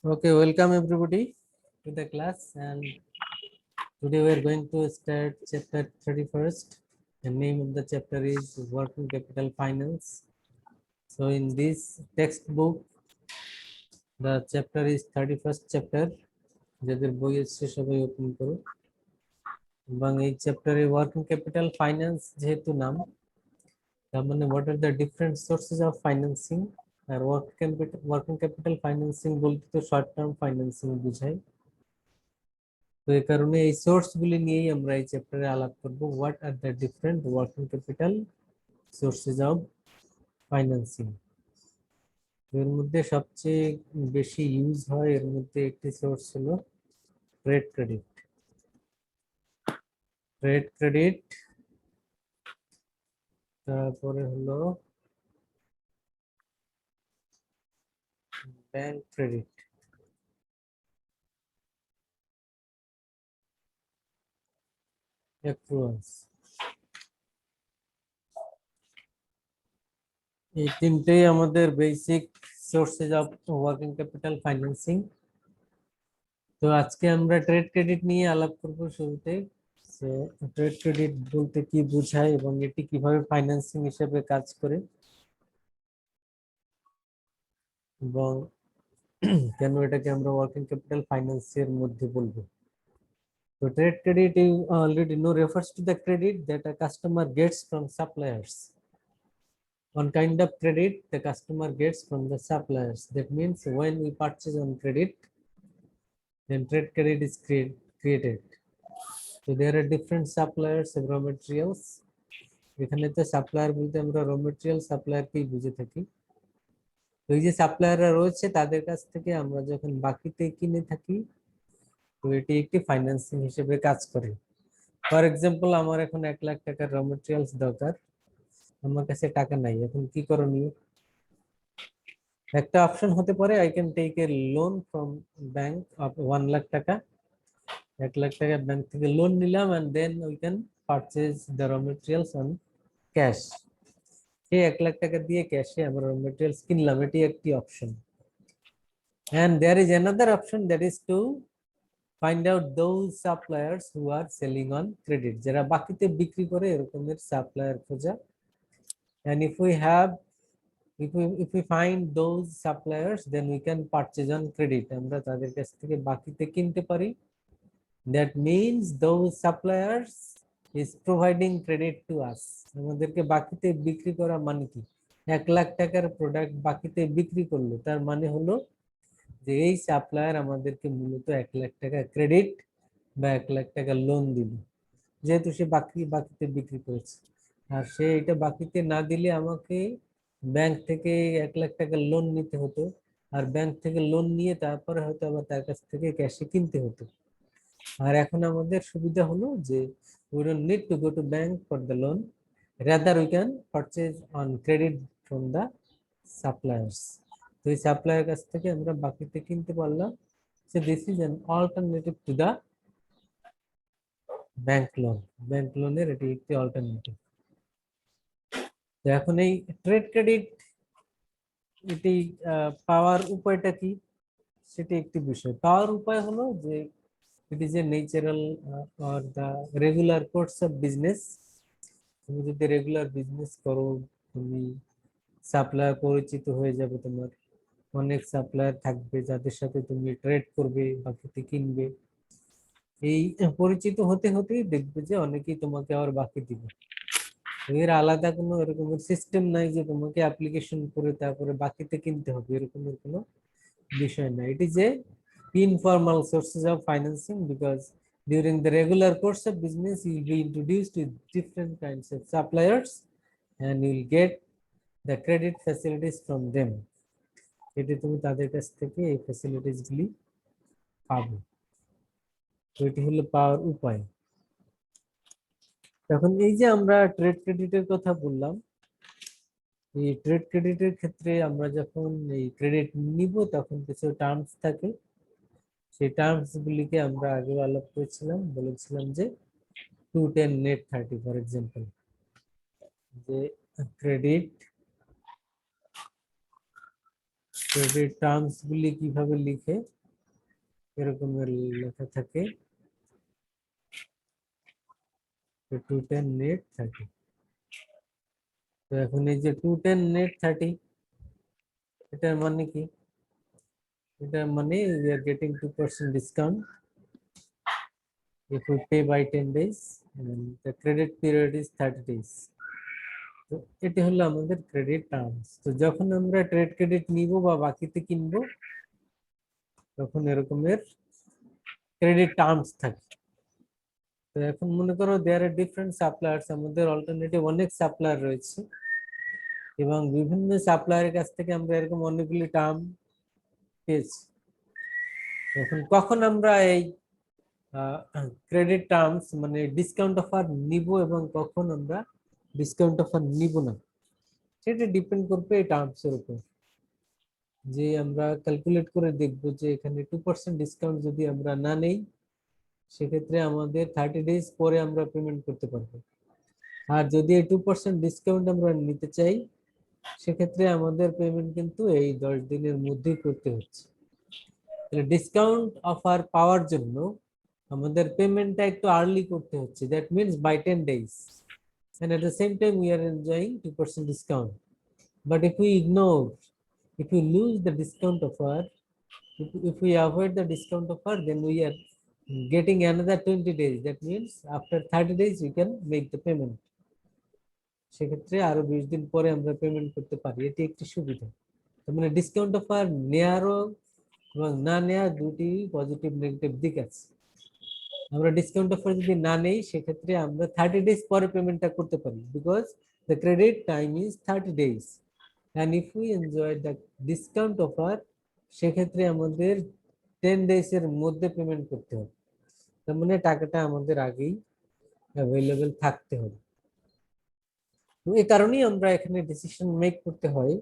Okay, welcome everybody to the class, and today we are going to start chapter 31st. The name of the chapter is Working Capital Finance. So in this textbook, the chapter is 31st chapter. যাদের বই আছে সবাই open করো এবং এই চ্যাপ্টারে working capital finance যেহেতু নাম, তার মানে what are the different sources of financing? Are working capital financing বলতে তো শর্ট টার্ম ফাইন্যান্সিং বোঝায়। তো এই কারণে এই সোর্সগুলি নিয়েই আমরা এই চ্যাপ্টারে আলাপ করব। What are the different working capital sources of financing. এর মধ্যে সবচেয়ে বেশি ইউজ হয় এর মধ্যে একটি সোর্স হলো ট্রেড ক্রেডিট। তারপরে হলো ব্যাংক ক্রেডিট, অ্যাক্রুয়ালস। এই তিনটেই আমাদের basic sources of working capital financing. তো আজকে আমরা ট্রেড ক্রেডিট নিয়ে আলাপ করব শুরুতে। ট্রেড ক্রেডিট বলতে কি বোঝায় এবং এটি কিভাবে ফাইন্যান্সিং হিসেবে কাজ করে এবং কেন এটাকে আমরা ওয়ার্কিং ক্যাপিটাল ফাইন্যান্সের মধ্যে বলবো। So trade credit, you already know, refers to the credit that a customer gets from suppliers. One kind of credit the customer gets from the suppliers. That means when we purchase on credit, then trade credit is created. So there are different suppliers of raw materials. এখানে তো supplier বলতে আমরা র material সাপ্লায়ারকেই বুঝে থাকি। তো এই যে সাপ্লায়াররা রয়েছে তাদের কাছ থেকে আমরা যখন বাকিতে কিনে থাকি, তো এটি একটি ফাইন্যান্সিং হিসেবে কাজ করে। ফর এক্সাম্পল, আমার এখন 1 লাখ টাকার র মেটেরিয়ালস দরকার, আমার কাছে টাকা নাই, এখন কি করণীয়? একটা অপশন হতে পারে I can take a loan from bank of 1 lakh টাকা। 1 লাখ টাকা ব্যাংক থেকে লোন নিলাম and then we can purchase the raw materials on cash. সেই 1 লাখ টাকা দিয়ে ক্যাশে আমরা র মেটেরিয়ালস কিনলাম, এটি একটি option. And there is another option, that is to find out those suppliers who are selling on credit, যারা বাকিতে বিক্রি করে এরকমের সাপ্লায়ার খোঁজা। And if we find those suppliers, then we can purchase on credit, আমরা তাদের কাছ থেকে বাকিতে কিনতে পারি। That means those suppliers is providing credit to us. আমাদেরকে বাকিতে বিক্রি করা মানে কি? 1 লাখ টাকার প্রোডাক্ট বাকিতে বিক্রি করলো, তার মানে হলো যে এই সাপ্লায়ার আমাদেরকে মূলত 1 লাখ টাকা ক্রেডিট বা 1 লাখ টাকা লোন দিল, যেহেতু সে বাকিতে বিক্রি করেছে। আর সে এটা বাকিতে না দিলে আমাকে ব্যাংক থেকে 1 লাখ টাকা লোন নিতে হতো, আর ব্যাংক থেকে লোন নিয়ে তারপরে হয়তো আবার তার কাছ থেকে ক্যাশে কিনতে হতো। আর এখন আমাদের সুবিধা হলো যে we don't need to go to bank for the loan, rather we can purchase on credit from the suppliers. তো এই সাপ্লায়ার কাছ থেকে আমরা বাকিতে কিনতে পারলাম। So this is an alternative to the bank loan. Bank লোনের এটি একটি অল্টারনেটিভ। তো এখন এই ট্রেড ক্রেডিট এটি পাওয়ার উপায়টা কি, সেটি একটি বিষয়। পাওয়ার উপায় হলো যে it is a natural or the regular course of business. তুমি যদি রেগুলার বিজনেস করো, তুমি সাপ্লায়ার পরিচিত হয়ে যাবে, তোমার অনেক সাপ্লায়ার থাকবে যাদের সাথে তুমি ট্রেড করবে, বাকিতে কিনবে। এই পরিচিত হতে হতেই দেখবে যে অনেকেই তোমাকে আবার বাকি দিবে। এর আলাদা কোনো এরকমের সিস্টেম নাই যে তোমাকে অ্যাপ্লিকেশন করে তারপরে বাকিতে কিনতে হবে, এরকমের কোনো বিষয় না। It is a informal sources of financing, because during the regular course of business you will be introduced to different kinds of suppliers and you will get the credit facilities from them. এটি তুমি তাদের কাছ থেকে এই facilities গুলি পাবে। তো এটি হলো পাওয়ার উপায়। তখন এই যে আমরা ট্রেড ক্রেডিটের কথা বললাম, এই ট্রেড ক্রেডিটের ক্ষেত্রে আমরা যখন এই ক্রেডিট নিব তখন কিছু টার্মস থাকে। সেই টার্মস গুলিকে আমরা আগে আলাপ করেছিলাম, বলেছিলাম যে 210 নেট 30, ফর এক্সাম্পল, যে ক্রেডিট ক্রেডিট টার্মস গুলি কিভাবে লিখে এরকমের লেখা থাকে 210 নেট 30। তো এখন এই যে 210 নেট 30 এটার মানে কি? এটার মানে we are getting 2% discount if we pay by 10 days and the credit period is 30 days. তো এটা হলো আমাদের ক্রেডিট টার্মস। তো যখন আমরা ট্রেড ক্রেডিট নিব বা বাকিতে কিনবো তখন এরকমের ক্রেডিট টার্মস থাকে। তো এখন মনে করো দেয়ার আর ডিফারেন্ট সাপ্লায়ার্স, আমাদের অল্টারনেটিভ অনেক সাপ্লায়ার রয়েছে এবং বিভিন্ন সাপ্লায়ারের কাছ থেকে আমরা এরকম অনেকগুলি টার্ম পেয়েছি। এখন কখন আমরা এই ক্রেডিট টার্মস মানে ডিসকাউন্ট অফার নিব এবং কখন আমরা ডিসকাউন্ট অফার নিব না, সেটা ডিপেন্ড করবে এই টার্মস এর উপর। যে আমরা ক্যালকুলেট করে দেখব যে এখানে 2% ডিসকাউন্ট যদি আমরা না নেই সেক্ষেত্রে আমাদের 30 ডেজ পরে আমরা পেমেন্ট করতে পারবো। আর যদি এই 2% ডিসকাউন্ট আমরা নিতে চাই সেক্ষেত্রে আমাদের পেমেন্ট কিন্তু এই 10 দিনের মধ্যেই করতে হচ্ছে। তাহলে ডিসকাউন্ট অফার পাওয়ার জন্য আমাদের পেমেন্টটা একটু আর্লি করতে হচ্ছে, that means by 10 days, and at the same time we are enjoying 2% discount. But if we ignore, if we lose the discount offer, if we avoid the discount offer, then we are getting another 20 days. That means after 30 days we can make the payment. সেক্ষেত্রে আরো 20 দিন পরে আমরা payment করতে পারি, এটি একটি সুবিধা। তার মানে ডিসকাউন্ট অফার নেয়ারও এবং না নেওয়ার দুটি পজিটিভ নেগেটিভ দিক আছে। আমরা ডিসকাউন্ট অফার যদি না নেই সেক্ষেত্রে আমরা 30 ডেজ পরে পেমেন্টটা করতে পারি, because the credit time is 30 days, and if we enjoy the discount offer সেক্ষেত্রে আমাদের 10 ডেজ এর মধ্যে পেমেন্ট করতে হবে। তার মানে টাকাটা আমাদের আগেই অ্যাভেলেবেল থাকতে হবে। তো এই কারণেই আমরা এখানে ডিসিশন মেক করতে হয়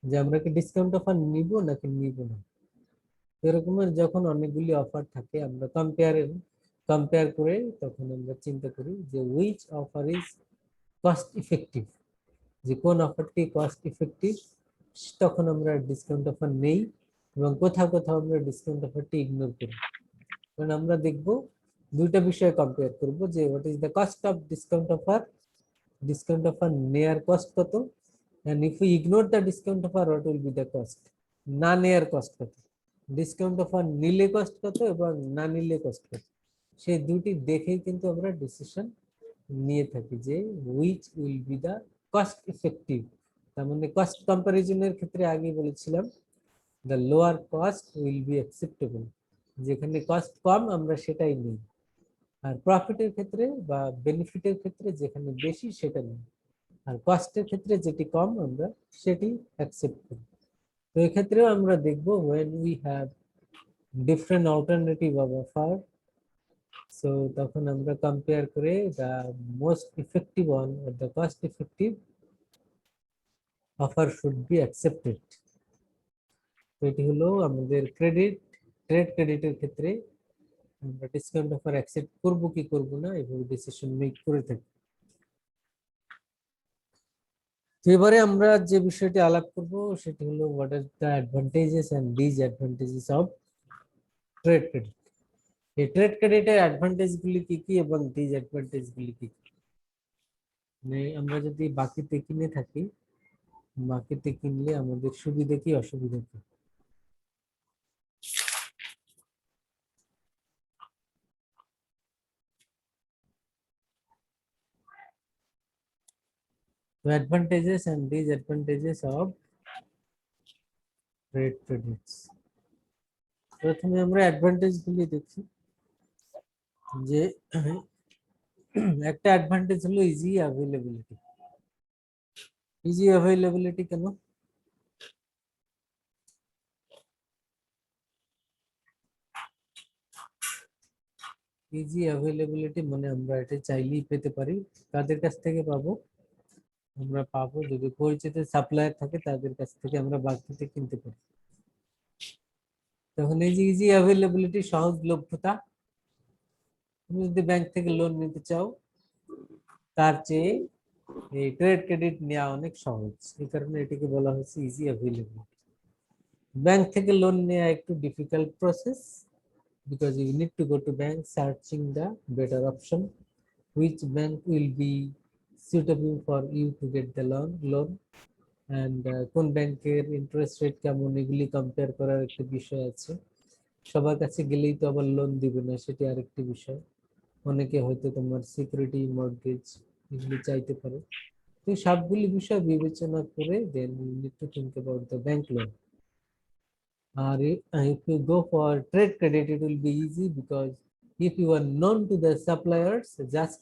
যে আমরা কি ডিসকাউন্ট অফার নিব নাকি নিব না। এরকমের যখন অনেকগুলি অফার থাকে আমরা কম্পেয়ার করে তখন আমরা চিন্তা করি যে which offer is cost effective, যে কোন অফারটি কস্ট ইফেক্টিভ, তখন আমরা ডিসকাউন্ট অফার নেই এবং কোথাও কোথাও আমরা ডিসকাউন্ট অফারটি ইগনোর করি। কারণ আমরা দেখব দুইটা বিষয় কম্পেয়ার করব যে what is the cost of discount offer নেয়ার কস্ট কত, and if we ignore the discount offer what will be the cost, না নেয়ার কস্ট কত, ডিসকাউন্ট অফার নিলে কস্ট কত এবং না নিলে কস্ট কত, সেই দুটি দেখেই কিন্তু আমরা ডিসিশন নিয়ে থাকি যে which will be the cost effective। তার মানে কস্ট কম্পারিজনের ক্ষেত্রে আগে বলেছিলাম the lower cost will be acceptable, যেখানে কস্ট কম আমরা সেটাই নিই, আর প্রফিটের ক্ষেত্রে বা বেনিফিটের ক্ষেত্রে যেখানে বেশি সেটা নিই, আর কস্টের ক্ষেত্রে যেটি কম আমরা সেটি অ্যাকসেপ্ট করি। তো এক্ষেত্রেও আমরা দেখব when we have different alternative of offer, so তখন আমরা কম্পেয়ার করে the most effective one or the cost effective offer should be accepted। তো এটি হলো আমাদের ট্রেড ক্রেডিটের ক্ষেত্রে আমরা ডিসকাউন্ট অফার অ্যাকসেপ্ট করব কি করব না এভাবে ডিসিশন মেক করে থাকি। তো এবারে আমরা যে বিষয়টি আলাপ করব সেটি হলো what are the advantages and disadvantages of trade credit. এই ট্রেড ক্রেডিটের অ্যাডভান্টেজ গুলি কি কি এবং ডিসঅ্যাডভান্টেজ গুলি কি কি, মানে আমরা যদি বাকিতে কিনে থাকি বাকিতে কিনলে আমাদের সুবিধা কি অসুবিধা কি। তো advantages and disadvantages of trade credits. প্রথমে আমরা অ্যাডভান্টেজ গুলি দেখি যে একটা অ্যাডভান্টেজ হলো ইজি অ্যাভেলেবিলিটি। ইজি অ্যাভেলেবিলিটি কেন? ইজি অ্যাভেলেবিলিটি মানে আমরা এটা চাইলেই পেতে পারি। কাদের কাছ থেকে পাবো? আমরা পাবো যদি পরিচিত সাপ্লায়ার থাকে তাদের কাছ থেকে আমরা বাকিতে কিনতে পারি। তখন এই যে ইজি অ্যাভেলেবিলিটি সহজলভ্যতা, তুমি যদি ব্যাংক থেকে লোন নিতে চাও তার চেয়ে এই ট্রেড ক্রেডিট নেওয়া অনেক সহজ, এই কারণে এটিকে বলা হচ্ছে ইজি অ্যাভেলেবিলিটি। ব্যাংক থেকে লোন নেওয়া একটু difficult process, because you need to go to bank searching the better option, which bank will be suitable for you to get the loan, and কোন ব্যাংকের ইন্টারেস্ট রেট কেমন, এগুলি compare করার একটা বিষয় আছে। সবার কাছে গেলেই তো আবার লোন দিবে না, সেটি আরেকটি বিষয়। অনেকে হয়তো তোমার সিকিউরিটি, মর্টগেজ এগুলি চাইতে পারে। তো সবগুলি বিষয় বিবেচনা করে then you need to think about the bank loan. Or if you go for trade credit, it will be easy, because if you are known to the suppliers, just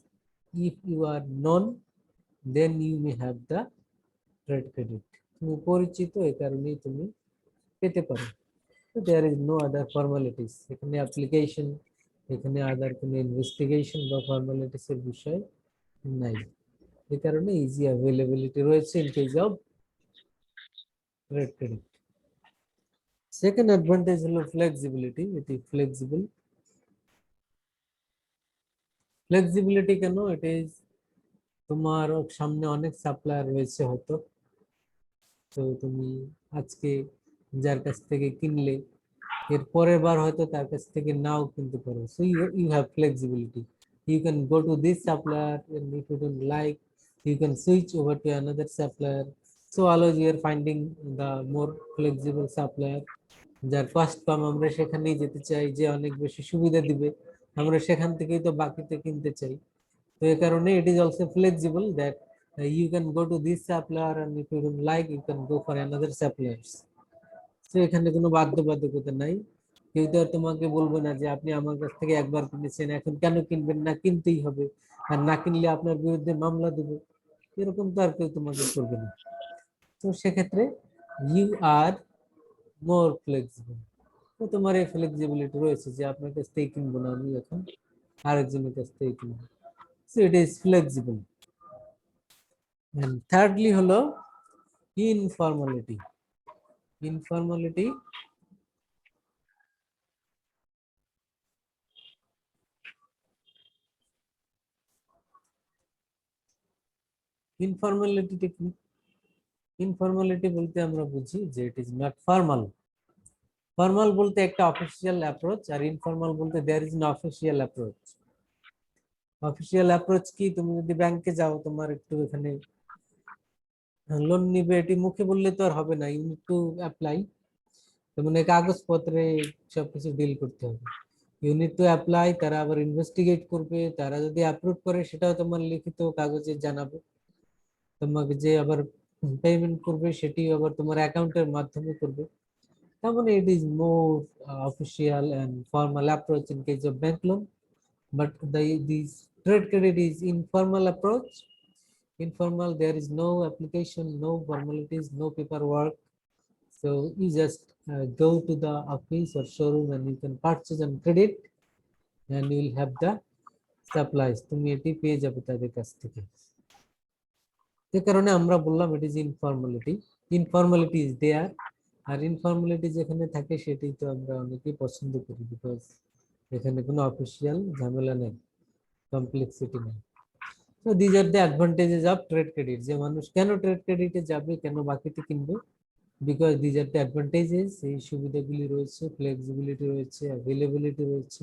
if you are known, then you may have the trade credit. তুমি পরিচিত, এই কারণেই তুমি পেতে পারো। So there is no other formalities, এখানে application, এখানে আদার কোনো ইনভেস্টিগেশন বা ফর্মালিটিস এর বিষয় নাই। এই কারণে ইজি অ্যাভেলেবিলিটি রয়েছে in case of trade credit. Second advantage হলো ফ্লেক্সিবিলিটি, এটি ফ্লেক্সিবল। ফ্লেক্সিবিলিটি কেন? ইট ইজ, তোমার সামনে অনেক সাপ্লায়ার রয়েছে হয়তো, তো তুমি আজকে যার কাছ থেকে কিনলে এর পরের বার হয়তো তার কাছ থেকে নাও কিনতে পারো। So you have flexibility, you can go to this supplier, and if you don't like, you can switch over to another supplier. So always you are finding the more flexible supplier, যার cost কম, আমরা সেখানেই যেতে চাই, যে অনেক বেশি সুবিধা দিবে, আমরা সেখান থেকেই তো বাকিতে কিনতে চাই। তো এই কারণে it is also flexible that you can go to this supplier, and if you don't like, you can go for another suppliers. তো এখানে কোনো বাধ্যবাধকতা নাই, কেউ তো আর তোমাকে বলবে না যে আপনি আমার কাছ থেকে একবার কিনেছেন, এখন কেন কিনবেন না, কিনতেই হবে, আর না কিনলে আপনার বিরুদ্ধে মামলা দেবো, এরকম তো আর কেউ তোমাকে করবে না। তো সেক্ষেত্রে ইউ আর মোর ফ্লেক্সিবল, তো তোমার এই ফ্লেক্সিবিলিটি রয়েছে যে আপনার কাছ থেকে কিনবো না, আমি এখন আরেকজনের কাছ থেকে কিনবো। So it is flexible. And thirdly হলো ইনফর্মালিটি। ইনফর্মালিটি ইনফর্মালিটি কি? ইনফর্মালিটি বলতে আমরা বুঝি যে it is not formal. Formal বলতে একটা অফিসিয়াল অ্যাপ্রোচ, আর ইনফর্মাল বলতে there is no official approach. Official approach কি? তুমি যদি ব্যাংকে যাও, তোমার একটু এখানে লোন নিবে, এটি মুখে বললে তো আর হবে না, ইউ নিড টু অ্যাপ্লাই। তেমন কাগজপত্রে সবকিছু ডিল করতে হবে, ইউ নিড টু অ্যাপ্লাই, তারা আবার ইনভেস্টিগেট করবে, তারা যদি অ্যাপ্রুভ করে সেটাও তোমার লিখিত কাগজে জানাবে, তোমাকে যে আবার পেমেন্ট করবে সেটি আবার তোমার অ্যাকাউন্টের মাধ্যমে করবে। তার মানে it is more official and formal approach in case of bank loan, but this trade credit is informal approach. Informal, there is no application, no formalities, no paperwork, so you just go to the office or showroom and you can purchase on credit, and you will have the supplies, তুমি এটি পেয়ে যাবে তাদের কাছ থেকে। যে কারণে আমরা বললাম it is informality. Informality is there, আর ইনফর্মালিটি যেখানে থাকে সেটাই তো আমরা অনেকেই পছন্দ করি, বিকজ এখানে কোনো অফিসিয়াল ঝামেলা নেই, কমপ্লেক্সিটি নেই। তো these are the advantages of trade credit. যে মানুষ কেন ট্রেড ক্রেডিটে যাবে, কেন বাকিতে কিনবে, because these are the advantages, এই সুবিধাগুলি রয়েছে, ফ্লেক্সিবিলিটি রয়েছে, অ্যাভেলেবিলিটি রয়েছে,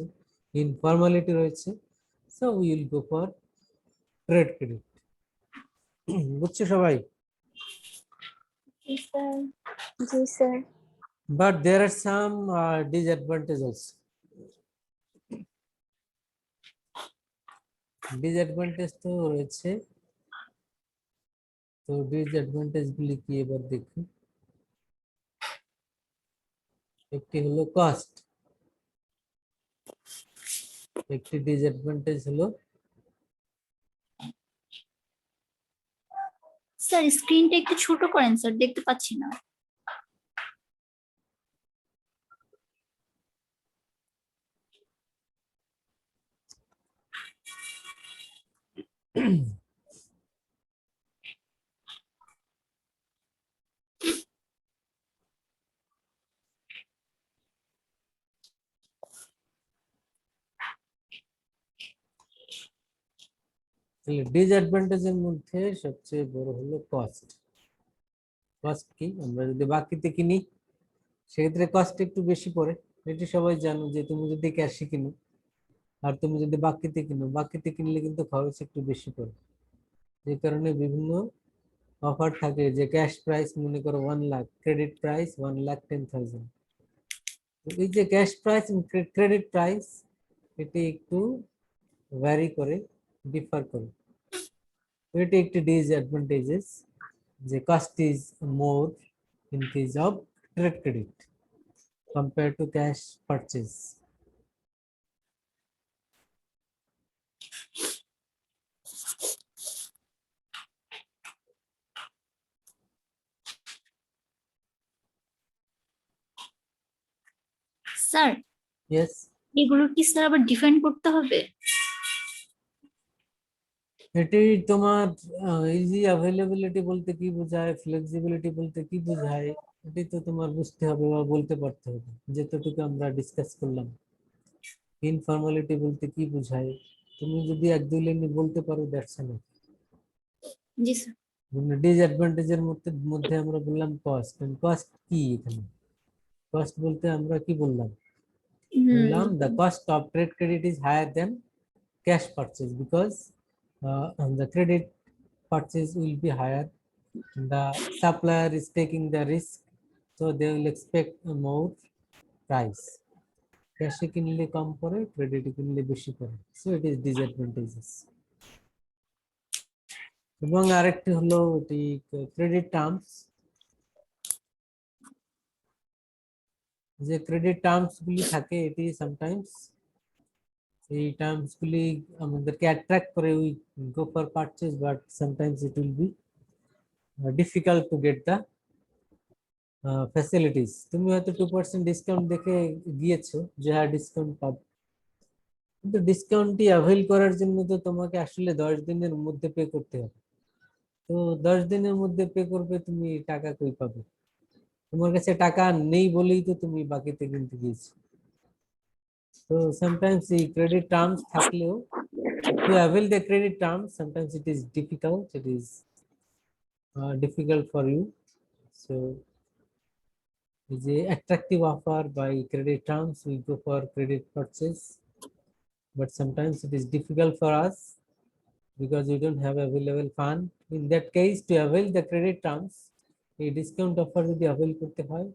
ইনফর্মালিটি রয়েছে, so we will go for trade credit. বুঝছো সবাই? Yes, sir. Yes, sir. But there are some disadvantages. Disadvantage তো রয়েছে, তো ডিসঅ্যাডভান্টেজ গুলি কি এবার দেখি। একটি হলো কস্ট, একটি ডিসঅ্যাডভান্টেজ হলো স্যার স্ক্রিনটা একটু ছোট করেন স্যার, দেখতে পাচ্ছি না। ডিসঅ্যাডভান্টেজের মধ্যে সবচেয়ে বড় হলো কস্ট। কস্ট কি? আমরা যদি বাকিতে কিনি সেক্ষেত্রে কস্ট একটু বেশি পড়ে। এটি সবাই জানো যে তুমি যদি ক্যাশে কিনো আর তুমি যদি বাকিতে কিনো, বাকিতে কিনলে কিন্তু খরচ একটু বেশি পড়ে। যে কারণে বিভিন্ন অফার থাকে যে ক্যাশ প্রাইস মনে করো 1 লাখ, ক্রেডিট প্রাইস 1,10,000। এই যে ক্যাশ প্রাইস ক্রেডিট প্রাইস এটি একটু ভ্যারি করে, ডিফার করে। এটি একটি ডিসঅ্যাডভান্টেজেস যে cost is more in case of trade credit compared to cash purchase. Sir Yes, এগুলো কি স্যার আবার ডিফাইন করতে হবে? এটি তোমার ইজি অ্যাভেলেবিলিটি বলতে কি বোঝায়, ফ্লেক্সিবিলিটি বলতে কি বোঝায়, এটি তো তোমার বুঝতে হবে বা বলতে পারতে হবে, যেতটুকু আমরা ডিসকাস করলাম। ইনফর্মালিটি বলতে কি বোঝায়, তুমি যদি এক দুই লাইনে বলতে পারো দ্যাটস এনাফ। জি স্যার। ডিসঅ্যাডভান্টেজের মধ্যে মধ্যে আমরা বললাম কস্ট। কস্ট কি এখানে? কস্ট বলতে আমরা কি বললাম? বললাম the cost of trade credit is higher than cash purchase because the credit purchase will be higher. The supplier is taking the risk, so they will expect a more price. ক্যাশে কিনলে কম পড়ে, ক্রেডিটে কিনলে বেশি পড়ে, সো ইট ইজ ডিসঅ্যাডভান্টেজেস। এবং আরেকটি হলো এটি ক্রেডিট টার্মস। যে ক্রেডিট টার্মস গুলি থাকে এটি সামটাইমস এই টার্মস গুলি আমাদেরকে অ্যাট্রাক্ট করে, we go for purchase, but sometimes it will be difficult to get the facilities. তুমি হয়তো 2% ডিসকাউন্ট দেখে গিয়েছো যে হ্যাঁ ডিসকাউন্ট পাবো, কিন্তু ডিসকাউন্টটি অ্যাভেল করার জন্য তো তোমাকে আসলে 10 দিনের মধ্যে পে করতে হবে। তো 10 দিনের মধ্যে পে করবে, তুমি টাকা কই পাবে? তোমার কাছে টাকা নেই বলেই তো তুমি বাকিতে কিনতে গিয়েছো। তো সামটাইমস এই ক্রেডিট টার্মস থাকলেও to avail the credit terms sometimes it is difficult, it is difficult for you. So is a attractive offer by credit terms, we go for credit purchase, but sometimes it is difficult for us because we don't have available fund. In that case, to avail the credit terms, a discount offer যদি avail করতে হয়,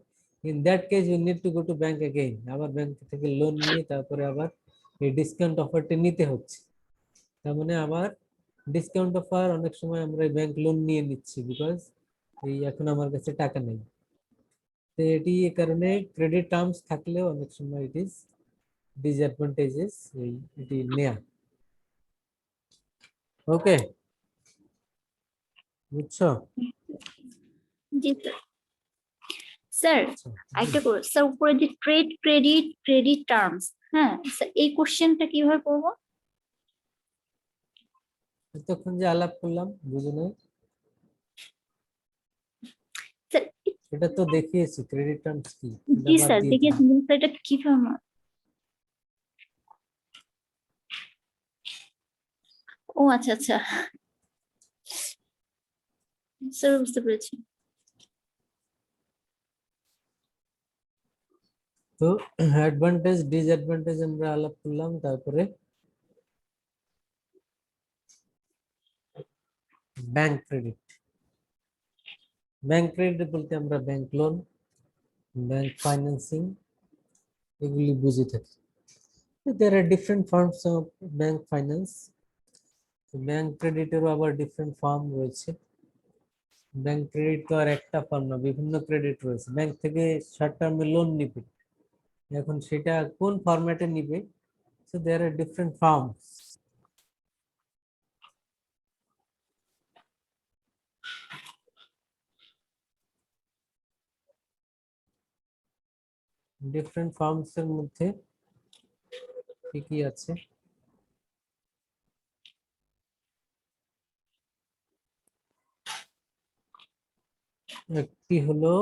in that case we need to go to bank again, আবার bank থেকে loan নিয়ে তারপরে আবার এই discount অফারটি নিতে হচ্ছে। তার মানে আবার ডিসকাউন্ট অফার অনেক সময় আমরা ব্যাংক লোন নিয়ে নিচ্ছি বিকজ এই এখন আমার কাছে টাকা নেই। তো এটি এই কারণে ক্রেডিট টার্মস থাকলেও অনেক সময় ইট ইজ ডিসঅ্যাডভান্টেজেস এই এটি নেয়া। ওকে, বুঝছো? জি স্যার। স্যার আচ্ছা, একটা করে স্যার উপরে যে ট্রেড ক্রেডিট ক্রেডিট টার্মস, হ্যাঁ স্যার এই কোশ্চেনটা কিভাবে করবো? এতক্ষণ যে আলাপ করলাম বুঝো নাই? স্যার এটা তো দেখিয়েছি ক্রেডিট টার্মস কি, এটা জি বাদ স্যার দিয়ে দিলাম। দেখিয়েছেন, কিন্তু স্যার এটা কিভাবে? ও আচ্ছা আচ্ছা স্যার বুঝতে পেরেছি। তো অ্যাডভান্টেজ ডিসঅ্যাডভান্টেজ আমরা আলাপ করলাম, তারপরে ব্যাংক ক্রেডিট। ব্যাংক ক্রেডিট বলতে আমরা ব্যাংক লোন, ব্যাংক ফাইন্যান্সিং এগুলি বুঝে থাকি। There are different forms of bank finance. Bank ক্রেডিটেরও আবার ডিফারেন্ট ফর্ম রয়েছে। ব্যাংক ক্রেডিট তো আর একটা ফর্ম না, বিভিন্ন ক্রেডিট রয়েছে। ব্যাংক থেকে শর্ট টার্মে লোন নিবে, এখন সেটা কোন ফরম্যাটে নিবে, so there are different forms. Different forms এর মধ্যে কি কি আছে? একটি হলো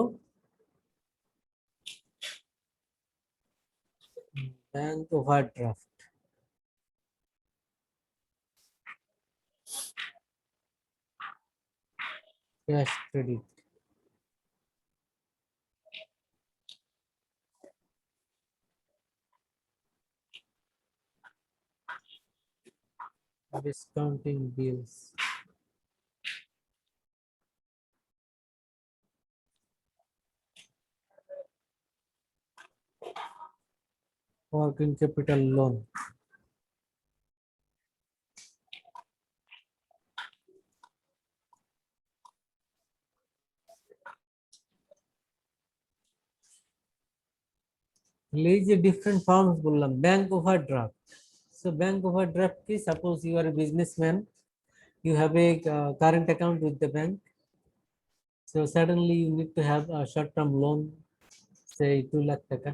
bank overdraft, cash credit. discounting bills. Working capital loan. এই যে different forms বললাম, bank overdraft. So bank overdraft কি, suppose you are a businessman, you have a current account with the bank. So suddenly you need to have a short-term loan, say 2 lakh টাকা,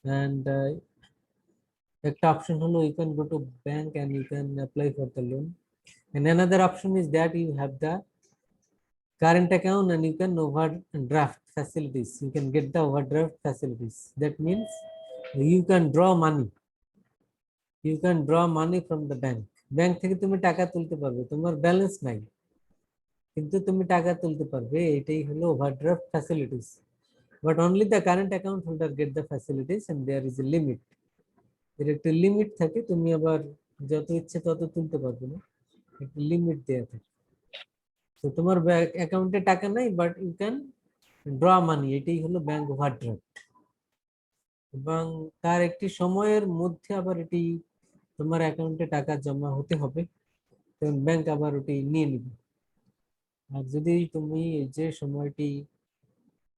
and একটা option হলো you can go to bank and you can apply for the loan. And another option is that you have the current account and you can overdraft facilities. You can get the overdraft facilities. That means you can draw money. You can draw money from the bank. Bank থেকে তুমি টাকা তুলতে পারবে, তোমার balance নাই কিন্তু তুমি টাকা তুলতে পারবে, এটাই হলো overdraft facilities. But only the current account holder get the facilities and there is a limit. এর একটা লিমিট থাকে, তুমি আবার যত ইচ্ছে তত তুলতে পারবে না, একটা লিমিট দেয়া থাকে। তো তোমার অ্যাকাউন্টে টাকা নাই বাট ইউ ক্যান ড্র মানি, এটাই হলো ব্যাংক ওভারড্রাফট। এবং তার একটি সময়ের মধ্যে আবার এটি তোমার অ্যাকাউন্টে টাকা জমা হতে হবে, তখন ব্যাংক আবার ওটি নিয়ে নিবে। আর যদি তুমি যে সময়টি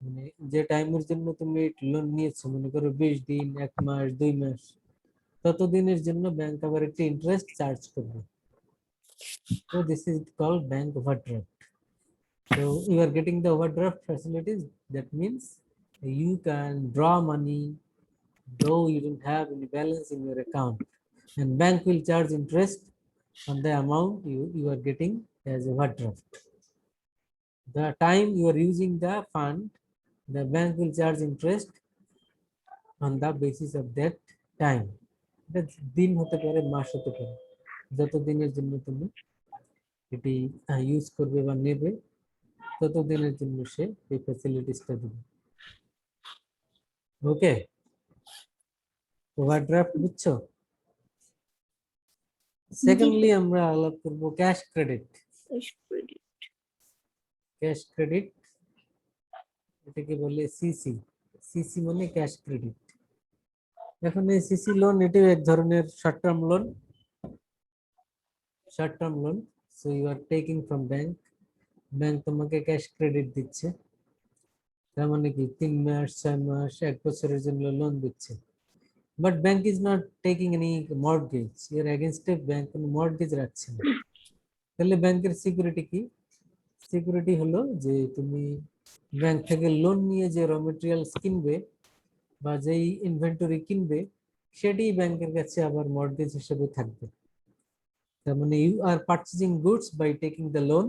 মানে যে টাইমের জন্য তুমি লোন নিয়েছো, মনে করো 20 দিন, 1 মাস, 2 মাস, ততদিনের জন্য ব্যাংক আবার একটি ইন্টারেস্ট চার্জ করবে। So this is called bank overdraft. So you are getting the overdraft facilities. That means you can draw money though you don't have any balance in your account, and bank will charge interest on the amount you are getting as overdraft. The time you are using the fund, the bank will charge interest on the basis of that time. এটা দিন হতে পারে, মাস হতে পারে, যত দিনের জন্য তুমি এটি ইউজ করবে বা নেবে তত দিনের জন্য সে এই ফ্যাসিলিটিসটা দিবে। ওকে, ওভারড্রাফট বুঝছো? সেকেন্ডলি আমরা আলাপ করব ক্যাশ ক্রেডিট। ক্যাশ ক্রেডিট এটাকে বলে সিসি। সিসি মানে ক্যাশ ক্রেডিট। এখন এই সিসি লোন এটিও এক ধরনের short term loan. Short term loan, so you are taking from bank, bank তোমাকে ক্যাশ ক্রেডিট দিচ্ছে। তার মানে কি 3 মাস, 6 মাস, 1 বছরের জন্য লোন দিচ্ছে। But bank is not taking any mortgage, এর এগেইনস্টে ব্যাংক কোনো মর্টগেজ রাখছে না। তাহলে ব্যাংকের সিকিউরিটি কি? সিকিউরিটি হলো যে তুমি ব্যাংক থেকে লোন নিয়ে যে র মেটেরিয়ালস কিনবে বা যেই ইনভেন্টরি কিনবে, সেটি ব্যাংকের কাছে আবার মর্টগেজ হিসেবে থাকবে। তার মানে you are purchasing goods by taking the loan,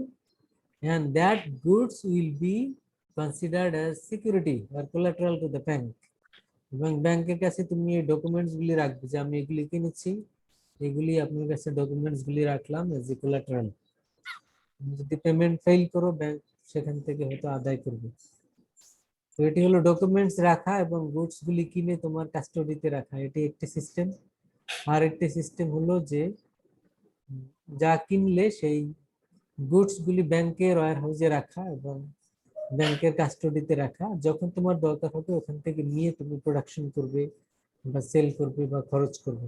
and that goods will be considered as security or collateral to the bank. এবং ব্যাংকের কাছে তুমি এই ডকুমেন্টস গুলি রাখবে যে আমি এগুলি কিনেছি, এগুলি আপনার কাছে ডকুমেন্টস গুলি রাখলাম এজ এ কোলাটারাল। যদি পেমেন্ট ফেল করো, ব্যাংক সেখান থেকে হয়তো আদায় করবে। তো এটি হলো ডকুমেন্টস রাখা এবং গুডস গুলি কিনে তোমার কাস্টডিতে রাখা, এটি একটি সিস্টেম। আর একটি সিস্টেম হলো যে যা কিনলে সেই গুডস গুলি ব্যাংকের ওয়্যার হাউসে রাখা এবং ব্যাংকের কাস্টডিতে রাখা, যখন তোমার দরকার হবে ওখান থেকে নিয়ে তুমি প্রোডাকশন করবে বা সেল করবে বা খরচ করবে।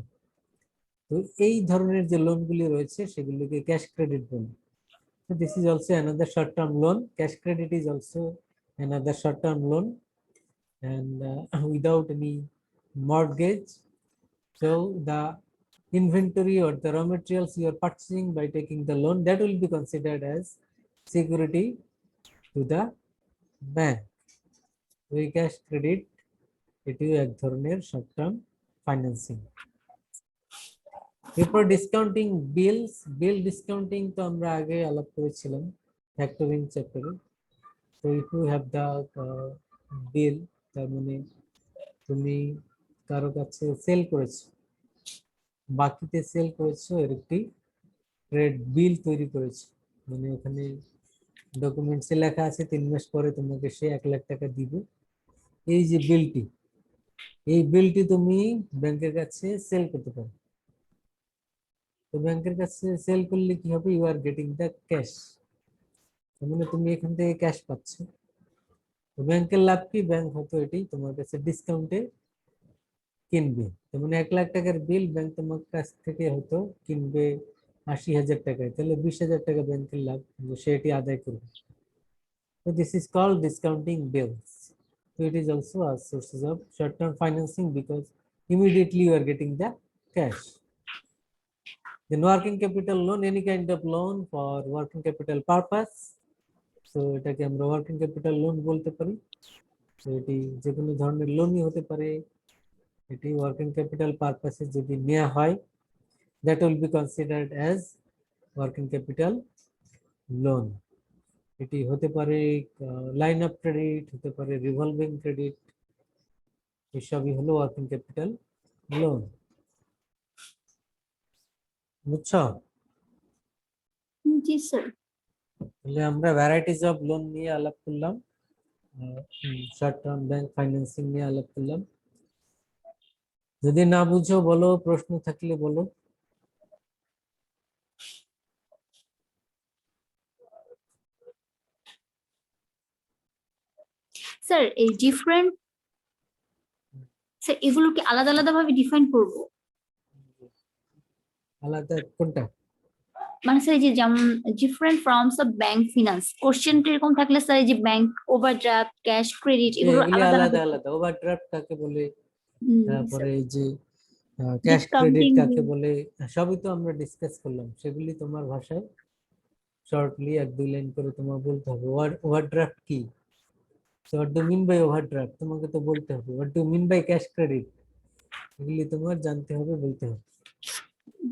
তো এই ধরনের যে লোনগুলি রয়েছে সেগুলিকে ক্যাশ ক্রেডিট বলে। So this is also another short-term loan. Cash credit is also another short-term loan, and without any mortgage. So the inventory or the raw materials you are purchasing by taking the loan, that will be considered as security to the bank. ওই cash credit এটিও এক ধরনের short term financing. এরপর discounting bills. Bill discounting তো আমরা আগে আলাপ করেছিলাম ফ্যাক্টরিং চ্যাপ্টারে। তো if you have the bill, তার মানে তুমি কারো কাছে সেল করেছো, বাকিতে সেল করেছো, এর একটি ট্রেড বিল তৈরি করেছো, মানে ওখানে ডকুমেন্টসে লেখা আছে 3 মাস পরে তোমাকে সে 1 লাখ টাকা দিবে। এই যে বিলটি, এই বিলটি তুমি ব্যাংকের কাছে সেল করতে পারো। তো ব্যাংকের কাছে সেল করলে কি হবে, you are getting the cash, মানে তুমি এখান থেকে ক্যাশ পাচ্ছ। তো ব্যাংকের লাভ কি, ব্যাংক হয়তো এটি তোমার কাছে ডিসকাউন্টে কিনবে। যেমন 1 লাখ টাকার বিল ব্যাংক তোমার কাছ থেকে হয়তো কিনবে 80,000 টাকায়, তাহলে 20,000 টাকা ব্যাংকের লাভ, যে সে এটি আদায় করবে। So this is called discounting bills. So it is also a sources of short-term financing because immediately you are getting the cash. Then working capital loan, any kind of loan for working capital purpose. So এটাকে আমরা working capital loan বলতে পারি। তো এটি যে কোনো ধরনের লোনই হতে পারে, এটি ওয়ার্কিং ক্যাপিটাল পারপাসে যদি নেওয়া হয়, that will be considered as working capital loan. এটি হতে পারে লাইন অফ ক্রেডিট, হতে পারে রিভলভিং ক্রেডিট, এসবই হলো ওয়ার্কিং ক্যাপিটাল লোন। বুঝছো? জি স্যার। তাহলে আমরা ভ্যারাইটিস অফ লোন নিয়ে আলাপ করলাম, শর্ট টার্ম ব্যাংক ফাইন্যান্সিং নিয়ে আলাপ করলাম। যদি না বুঝো বলো, প্রশ্ন থাকলে বলো। স্যার এই ডিফারেন্ট, স্যার এগুলোকে আলাদা আলাদা ভাবে ডিফাইন করব? আলাদা কোনটা? মানে স্যার এই যে যেমন different forms of bank finance, কোশ্চেনটা এরকম থাকলে স্যার এই যে ব্যাংক ওভারড্রাফট, ক্যাশ ক্রেডিট, এগুলো এগুলি আলাদা আলাদা আলাদা। আলাদা, ওভারড্রাফট কাকে বলে, তারপরে স্যার এই যে ক্যাশ ক্রেডিট ডিসকাউন্টিং কাকে বলে, সবই তো আমরা ডিসকাস করলাম। সেগুলি তোমার ভাষায় শর্টলি 1-2 লাইন করে তোমার বলতে হবে। ওভারড্রাফট কি, so what do mean by overdraft, তোমাকে তো বলতে হবে। What do mean by cash credit, এগুলি তোমার জানতে হবে, বলতে হবে।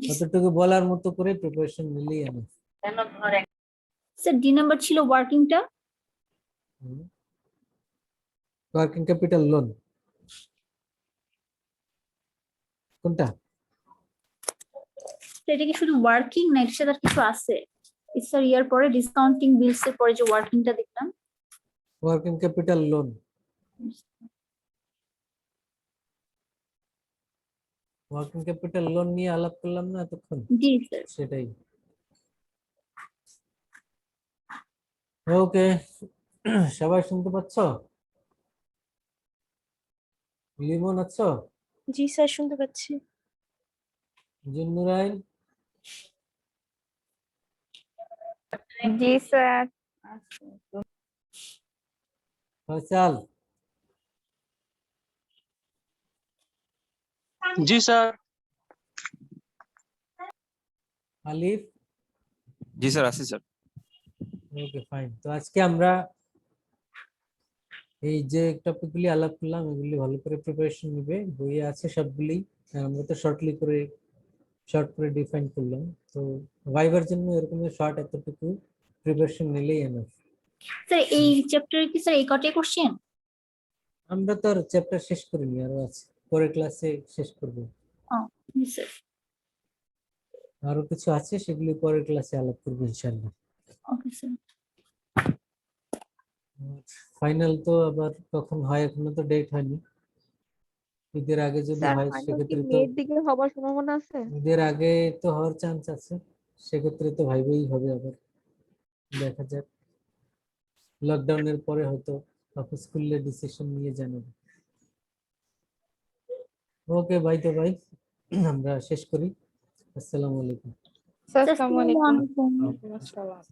কতটুকু বলার মতো করে প্রিপারেশন নিলেই আমি। স্যার ডি নাম্বার ছিল ওয়ার্কিংটা। ওয়ার্কিং ক্যাপিটাল লোন কোনটা? এটা কি শুধু ওয়ার্কিং না এর সাথে আর কিছু আছে? স্যার ইয়ার পরে ডিসকাউন্টিং বিলস এর পরে যে ওয়ার্কিংটা দেখলাম। Working capital loan, working capital loan নিয়ে আলাপ করলাম না এতক্ষণ? জি স্যার। সেটাই। ওকে, সবাই শুনতে পাচ্ছ? লিমন আছো? জি স্যার, শুনতে পাচ্ছি। জুন্নুরাইন? জি স্যার। ফয়সাল? जी सर। আলিফ? जी सर, आशीष सर। Okay fine. তো আজকে আমরা এই যে টপিকগুলি আলাপ করলাম, এগুলি ভালো করে প্রিপারেশন নিবে, বইয়ে আছে সবগুলি। আমরা তো শর্ট করে ডিফাইন করলাম। তো ভাইবার জন্য এরকম শর্ট এতটুকু প্রিপারেশন নিলেই এনাফ। স্যার এই চ্যাপ্টারে কি স্যার এই কটাই কোশ্চেন? আমরা তো আর চ্যাপ্টার শেষ করিনি, আরো আছে, পরের ক্লাসে শেষ করব। জি স্যার। আরো কিছু আছে, সেগুলি পরের ক্লাসে আলাপ করবো ইনশাআল্লাহ। Okay sir. ফাইনাল তো আবার কখন হয়, এখনো তো ডেট হয়নি। ঈদের আগে যদি স্যার হয় ফাইনাল কি সেক্ষেত্রে তো, মেয়ের দিকে হবার সম্ভাবনা আছে? ঈদের আগে তো হওয়ার চান্স আছে, সেক্ষেত্রে তো ভাইবেই হবে আবার, দেখা যাক। লকডাউনের পরে হয়তো অফিস খুললে ডিসিশন নিয়ে জানাবো। ওকে ভাই, তো ভাই আমরা শেষ করি। আসসালামু আলাইকুম। স্যার আসসালামু আলাইকুম। আসসালামু আলাইকুম। আসসালাম।